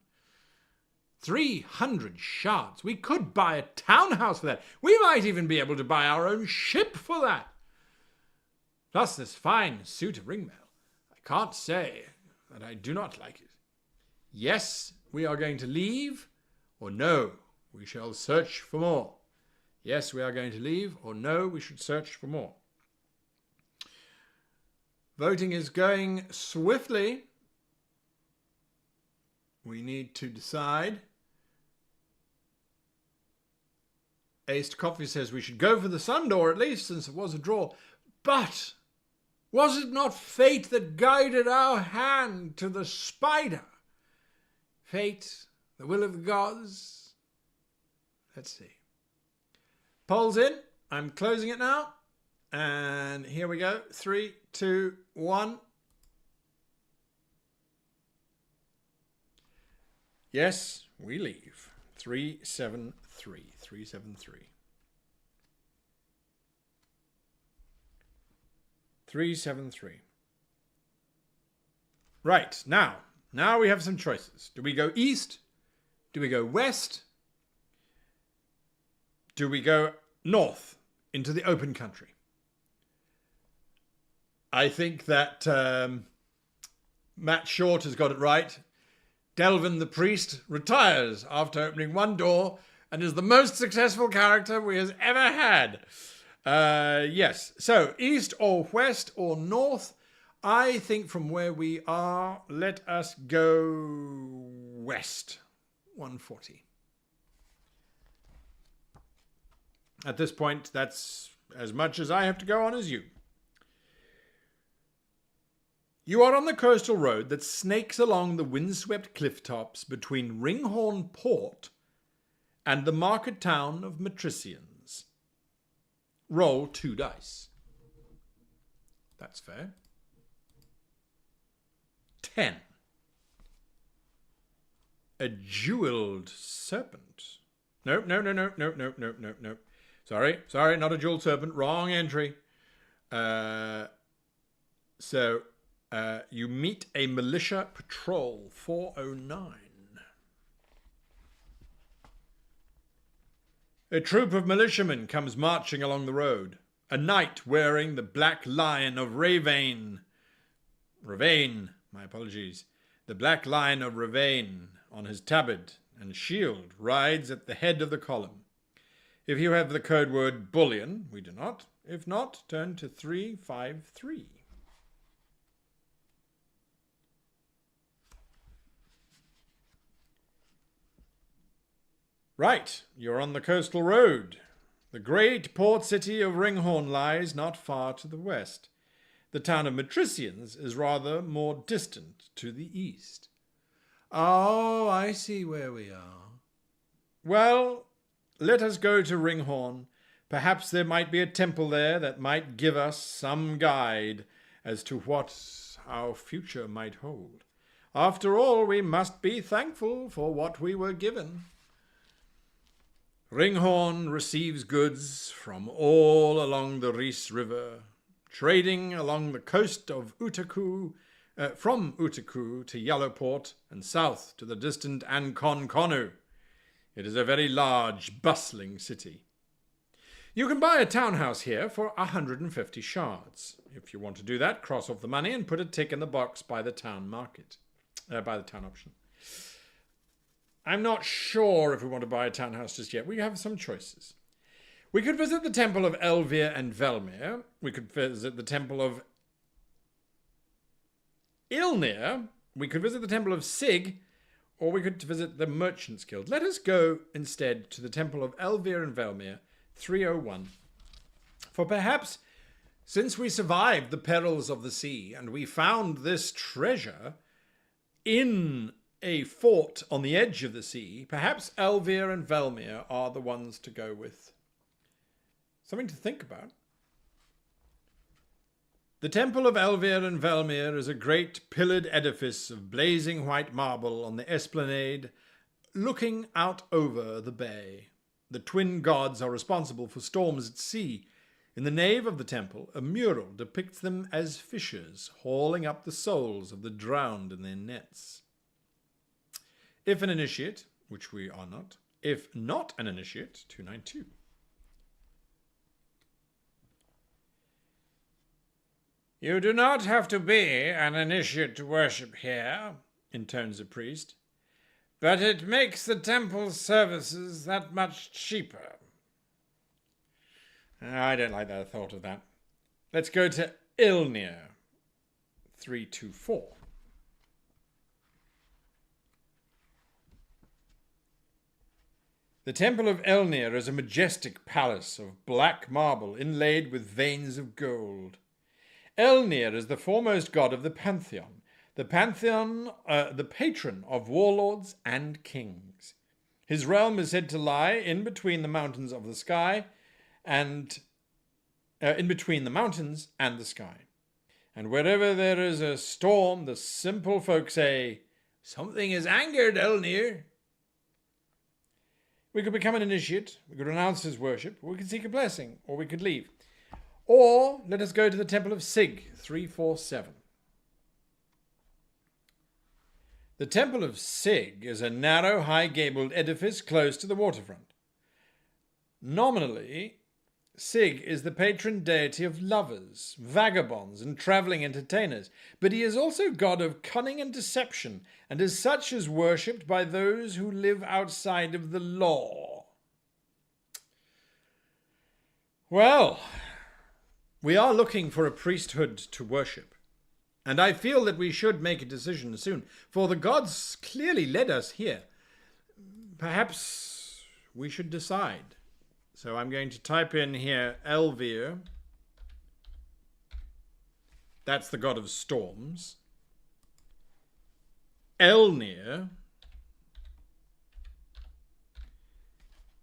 300 shards. We could buy a townhouse for that. We might even be able to buy our own ship for that. Plus this fine suit of ringmail. I can't say that I do not like it. Yes, we are going to leave, or no, we shall search for more. Yes, we are going to leave, or no, we should search for more. Voting is going swiftly. We need to decide. Aced Coffee says we should go for the sun door at least, since it was a draw. But was it not fate that guided our hand to the spider? Fate, the will of the gods. Let's see. Polls in. I'm closing it now. And here we go. 3, 2, 1. Yes, we leave. 373. 373. 373. Right, now we have some choices. Do we go east? Do we go west? Do we go north into the open country? I think that Matt Short has got it right. Delvin the priest retires after opening one door and is the most successful character we has ever had. Yes, so east or west or north. I think from where we are, let us go west. 140. At this point, that's as much as I have to go on as you. You are on the coastal road that snakes along the windswept cliff tops between Ringhorn Port and the market town of Matricians. Roll 2 dice. That's fair. 10. A jeweled serpent. No. Sorry, not a jeweled serpent. Wrong entry. You meet a militia patrol, 409. A troop of militiamen comes marching along the road. A knight wearing the Black Lion of Ravane. My apologies. The Black Lion of Ravane on his tabard and shield rides at the head of the column. If you have the code word bullion, we do not. If not, turn to 353. Right, you're on the coastal road. The great port city of Ringhorn lies not far to the west. The town of Matricians is rather more distant to the east. Oh, I see where we are. Well, let us go to Ringhorn. Perhaps there might be a temple there that might give us some guide as to what our future might hold. After all, we must be thankful for what we were given. Ringhorn receives goods from all along the Reese River, trading along the coast of Utaku, from Utaku to Yellowport and south to the distant Ancon Konu. It is a very large, bustling city. You can buy a townhouse here for 150 shards. If you want to do that, cross off the money and put a tick in the box by the town market, by the town option. I'm not sure if we want to buy a townhouse just yet. We have some choices. We could visit the temple of Elvir and Velmir. We could visit the temple of Ilnir. We could visit the temple of Sig. Or we could visit the Merchants Guild. Let us go instead to the temple of Elvir and Velmir, 301. For perhaps, since we survived the perils of the sea and we found this treasure in a fort on the edge of the sea, perhaps Elvir and Velmir are the ones to go with. Something to think about. The temple of Elvir and Velmir is a great pillared edifice of blazing white marble on the esplanade, looking out over the bay. The twin gods are responsible for storms at sea. In the nave of the temple, a mural depicts them as fishers hauling up the souls of the drowned in their nets. If an initiate, which we are not, if not an initiate, 292. You do not have to be an initiate to worship here, intones a priest, but it makes the temple's services that much cheaper. I don't like the thought of that. Let's go to Ilnir, 324. The Temple of Elnir is a majestic palace of black marble inlaid with veins of gold. Elnir is the foremost god of the pantheon, the patron of warlords and kings. His realm is said to lie in between the mountains of the sky and in between the mountains and the sky. And wherever there is a storm, the simple folk say, "Something has angered Elnir." We could become an initiate, we could renounce his worship, we could seek a blessing, or we could leave. Or let us go to the Temple of Sig, 347. The Temple of Sig is a narrow, high-gabled edifice close to the waterfront. Nominally, Sig is the patron deity of lovers, vagabonds, and travelling entertainers, but he is also god of cunning and deception, and as such is worshipped by those who live outside of the law. Well, we are looking for a priesthood to worship, and I feel that we should make a decision soon, for the gods clearly led us here. Perhaps we should decide. So I'm going to type in here Elvir. That's the god of storms. Elnir.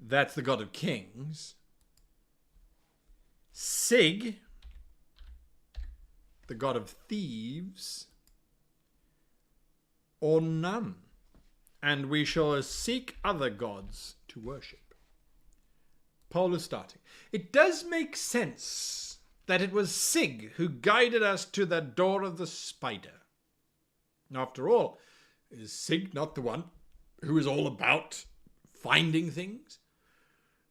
That's the god of kings. Sig, the god of thieves. Or none. And we shall seek other gods to worship. Poll is starting. It does make sense that it was Sig who guided us to the door of the spider. After all, is Sig not the one who is all about finding things?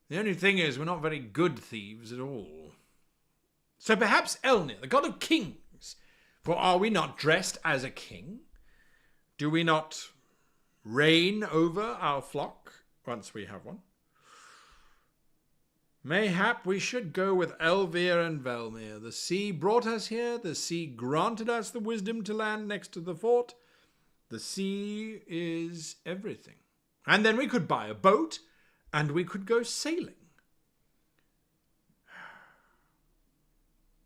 The only thing is, we're not very good thieves at all. So perhaps Elnir, the god of kings, for are we not dressed as a king? Do we not reign over our flock once we have one? Mayhap we should go with Elvir and Vaelor. The sea brought us here. The sea granted us the wisdom to land next to the fort. The sea is everything. And then we could buy a boat and we could go sailing.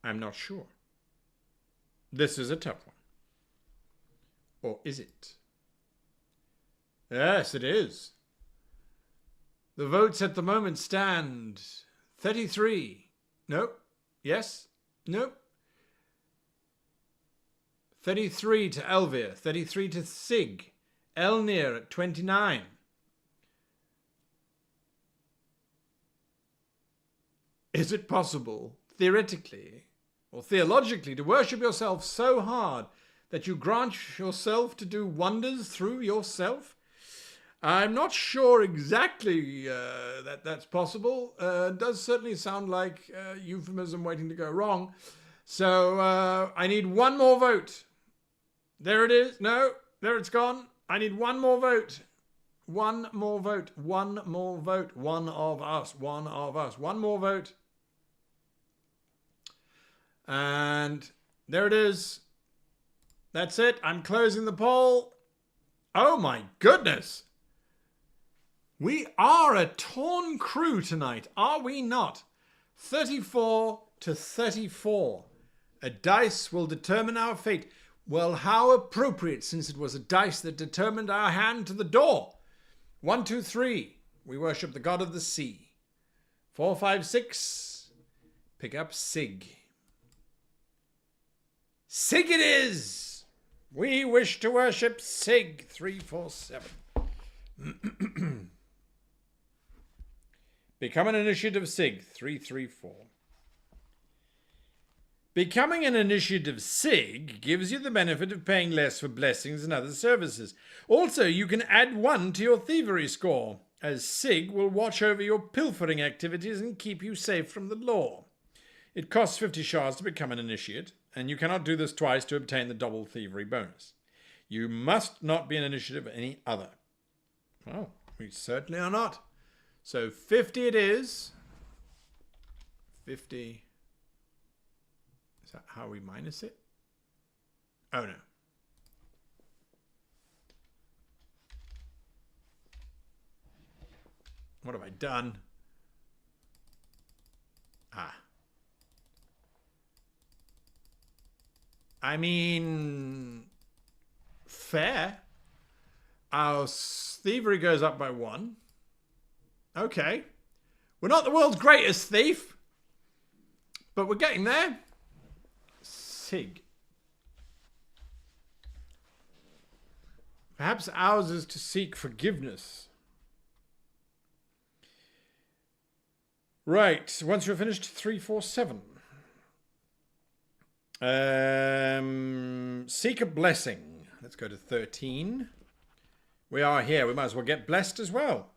I'm not sure. This is a tough one. Or is it? Yes, it is. The votes at the moment stand 33. Nope. Yes. Nope. 33 to Elvir. 33 to Sig. Elnir at 29. Is it possible, theoretically or theologically, to worship yourself so hard that you grant yourself to do wonders through yourself? I'm not sure exactly that that's possible. It does certainly sound like euphemism waiting to go wrong. So I need one more vote. There it is. No, there it's gone. I need one more vote. One more vote. One more vote. One of us. One of us. One more vote. And there it is. That's it. I'm closing the poll. Oh my goodness. We are a torn crew tonight, are we not? 34 to 34. A dice will determine our fate. Well, how appropriate, since it was a dice that determined our hand to the door. 1, 2, 3. We worship the god of the sea. 4, 5, 6. Pick up Sig. Sig it is! We wish to worship Sig. 3, 4, 7. Become an initiative Sig, 334. Becoming an initiative Sig gives you the benefit of paying less for blessings and other services. Also, you can add 1 to your thievery score, as Sig will watch over your pilfering activities and keep you safe from the law. It costs 50 shards to become an initiate, and you cannot do this twice to obtain the double thievery bonus. You must not be an initiative of any other. Well, we certainly are not. So 50 it is. 50. Is that how we minus it? Oh no. What have I done? I mean, fair. Our thievery goes up by 1. Okay. We're not the world's greatest thief, but we're getting there. Sig. Perhaps ours is to seek forgiveness. Right. Once you're finished, 347. Seek a blessing. Let's go to 13. We are here. We might as well get blessed as well.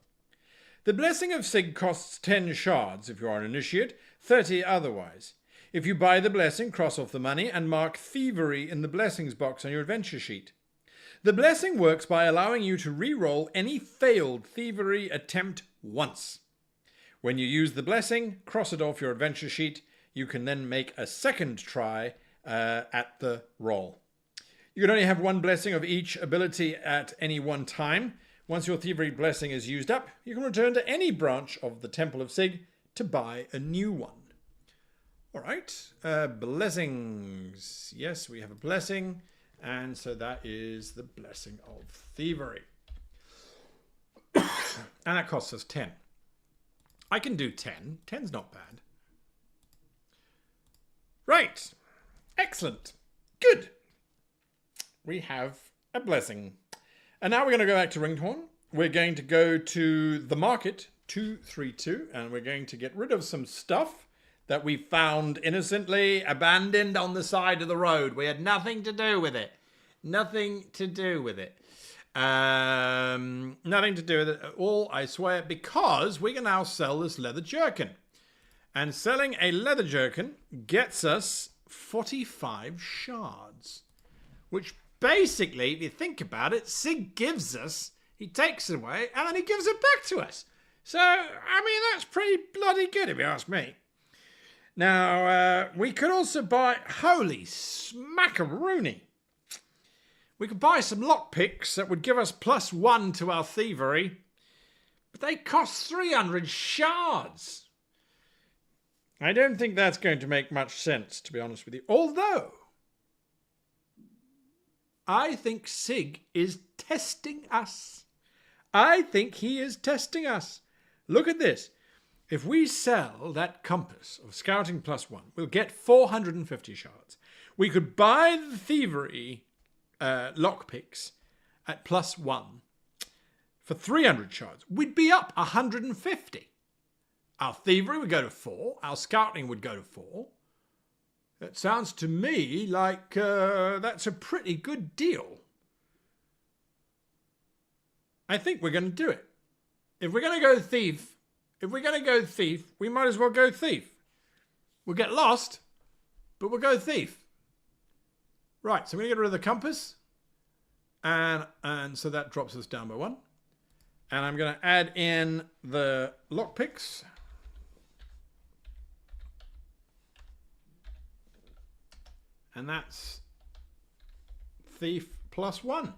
The blessing of Sig costs 10 shards if you are an initiate, 30 otherwise. If you buy the blessing, cross off the money and mark thievery in the blessings box on your adventure sheet. The blessing works by allowing you to re-roll any failed thievery attempt once. When you use the blessing, cross it off your adventure sheet. You can then make a second try at the roll. You can only have 1 blessing of each ability at any one time. Once your thievery blessing is used up, you can return to any branch of the Temple of Sig to buy a new one. All right, blessings. Yes, we have a blessing, and so that is the blessing of thievery. And that costs us 10. I can do 10. 10's not bad. Right. Excellent. Good. We have a blessing. And now we're going to go back to Ringhorn. We're going to go to the market, 232, and we're going to get rid of some stuff that we found innocently abandoned on the side of the road. We had nothing to do with it. Nothing to do with it. Nothing to do with it at all, I swear, because we can now sell this leather jerkin. And selling a leather jerkin gets us 45 shards, which basically, if you think about it, Sig gives us, he takes it away, and then he gives it back to us. So, I mean, that's pretty bloody good, if you ask me. Now, we could also buy, holy smackaroony. We could buy some lockpicks that would give us +1 to our thievery, but they cost 300 shards. I don't think that's going to make much sense, to be honest with you. Although, I think Sig is testing us. I think he is testing us. Look at this. If we sell that compass of scouting +1, we'll get 450 shards. We could buy the thievery lockpicks at +1 for 300 shards. We'd be up 150. Our thievery would go to 4. Our scouting would go to 4. That sounds to me like that's a pretty good deal. I think we're going to do it. If we're going to go thief, we might as well go thief. We'll get lost, but we'll go thief. Right, so we're going to get rid of the compass. And so that drops us down by 1. And I'm going to add in the lockpicks. And that's thief +1.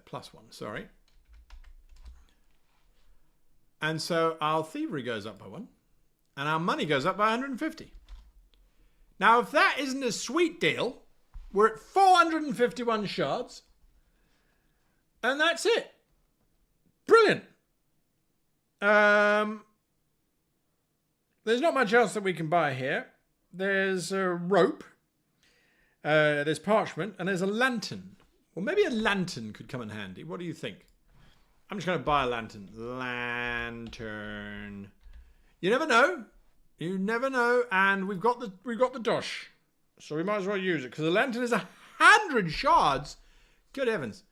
+1, sorry. And so our thievery goes up by 1. And our money goes up by 150. Now, if that isn't a sweet deal, we're at 451 shards. And that's it. Brilliant. There's not much else that we can buy here. There's a rope. There's parchment. And there's a lantern. Well, maybe a lantern could come in handy. What do you think? I'm just going to buy a lantern. Lantern. You never know. You never know. And we've got the dosh. So we might as well use it. Because the lantern is 100 shards. Good heavens.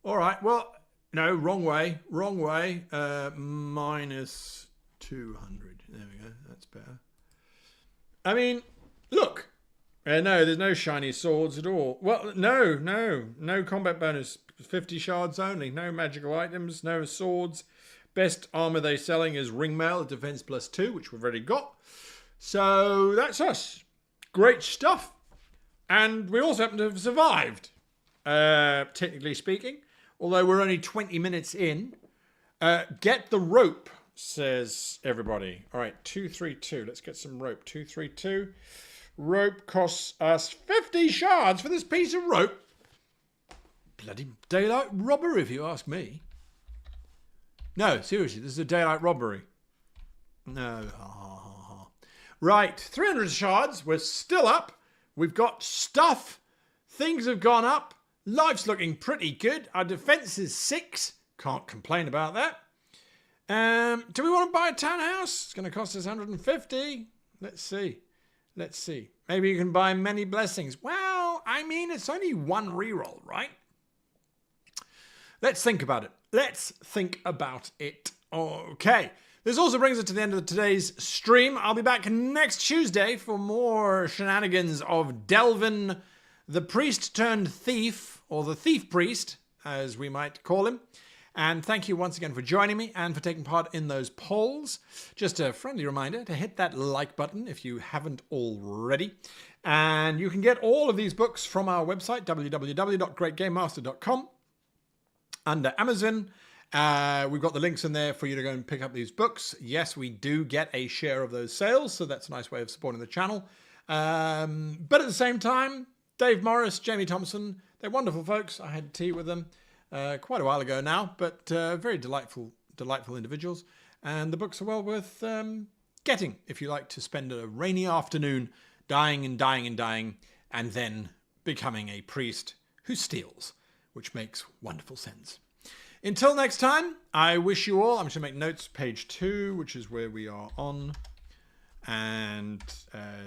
All right. Well, no, wrong way. Wrong way. Minus 200. There we go. That's better. I mean, look. No, there's no shiny swords at all. Well, no combat bonus. 50 shards only. No magical items. No swords. Best armor they're selling is ringmail, defense +2, which we've already got. So that's us. Great stuff. And we also happen to have survived, technically speaking. Although we're only 20 minutes in. Get the rope, says everybody. All right, 232. Let's get some rope. 232. Rope costs us 50 shards for this piece of rope. Bloody daylight robbery, if you ask me. No, seriously, this is a daylight robbery. No. Right, 300 shards. We're still up. We've got stuff. Things have gone up. Life's looking pretty good. Our defense is 6. Can't complain about that. Do we want to buy a townhouse? It's going to cost us 150. Let's see. Maybe you can buy many blessings. Well, I mean, it's only one reroll, right? Let's think about it. Okay. This also brings us to the end of today's stream. I'll be back next Tuesday for more shenanigans of Delvin, the priest turned thief, or the thief priest, as we might call him. And thank you once again for joining me and for taking part in those polls. Just a friendly reminder to hit that like button if you haven't already. And you can get all of these books from our website, www.greatgamemaster.com. Under Amazon, we've got the links in there for you to go and pick up these books. Yes, we do get a share of those sales, so that's a nice way of supporting the channel. But at the same time, Dave Morris, Jamie Thompson, they're wonderful folks. I had tea with them quite a while ago now, but very delightful individuals. And the books are well worth getting if you like to spend a rainy afternoon dying, and then becoming a priest who steals, which makes wonderful sense. Until next time, I wish you all, I'm just going to make notes, page 2, which is where we are on, and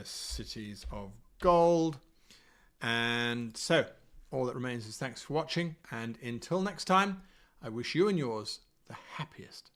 Cities of Gold. And so, all that remains is thanks for watching, and until next time, I wish you and yours the happiest